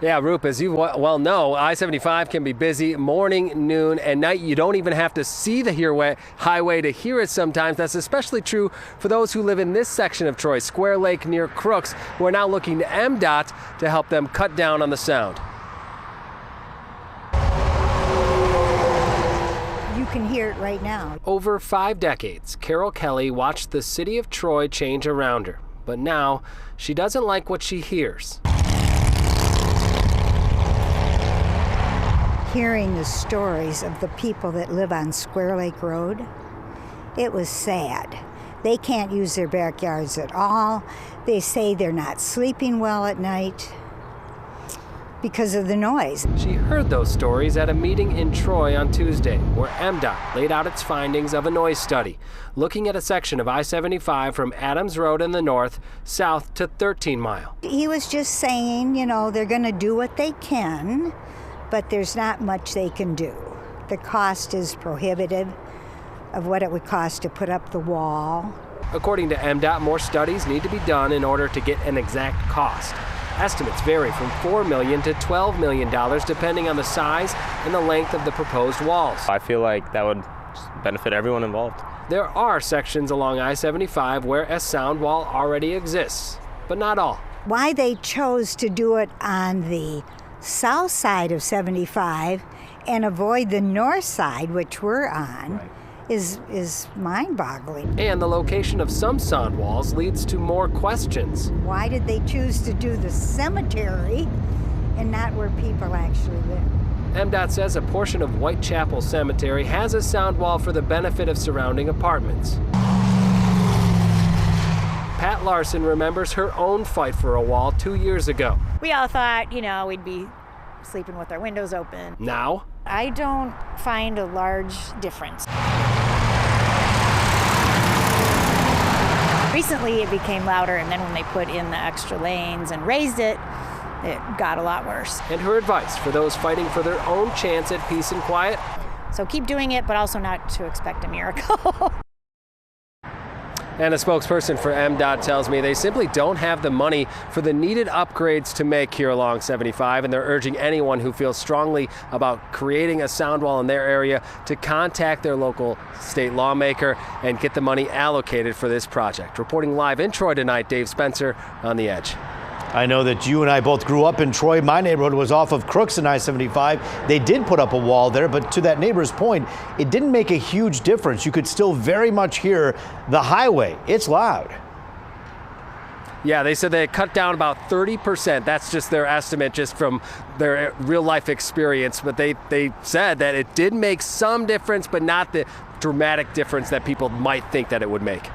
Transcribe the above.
Yeah, Roop, as you well know, I-75 can be busy morning, noon, and night. You don't even have to see the highway to hear it sometimes. That's especially true for those who live in this section of Troy, Square Lake near Crooks, who are now looking to MDOT to help them cut down on the sound. You can hear it right now. Over 5 decades, Carol Kelly watched the city of Troy change around her. But now, she doesn't like what she hears. Hearing the stories of the people that live on Square Lake Road, it was sad. They can't use their backyards at all. They say they're not sleeping well at night because of the noise. She heard those stories at a meeting in Troy on Tuesday, where MDOT laid out its findings of a noise study, looking at a section of I-75 from Adams Road in the north, south to 13 Mile. He was just saying, they're going to do what they can, but there's not much they can do. The cost is prohibitive of what it would cost to put up the wall. According to MDOT, more studies need to be done in order to get an exact cost. Estimates vary from $4 million to $12 million, depending on the size and the length of the proposed walls. I feel like that would benefit everyone involved. There are sections along I-75 where a sound wall already exists, but not all. Why they chose to do it on the south side of 75 and avoid the north side, which we're on, is mind-boggling. And the location of some sound walls leads to more questions. Why did they choose to do the cemetery and not where people actually live? MDOT says a portion of Whitechapel Cemetery has a sound wall for the benefit of surrounding apartments. Pat Larson remembers her own fight for a wall 2 years ago. We all thought, we'd be sleeping with our windows open. Now? I don't find a large difference. Recently it became louder, and then when they put in the extra lanes and raised it, it got a lot worse. And her advice for those fighting for their own chance at peace and quiet? So keep doing it, but also not to expect a miracle. And a spokesperson for MDOT tells me they simply don't have the money for the needed upgrades to make here along 75, and they're urging anyone who feels strongly about creating a sound wall in their area to contact their local state lawmaker and get the money allocated for this project. Reporting live in Troy tonight, Dave Spencer on The Edge. I know that you and I both grew up in Troy. My neighborhood was off of Crooks and I-75. They did put up a wall there, but to that neighbor's point, it didn't make a huge difference. You could still very much hear the highway. It's loud. Yeah, they said they cut down about 30%. That's just their estimate, just from their real life experience. But they said that it did make some difference, but not the dramatic difference that people might think that it would make.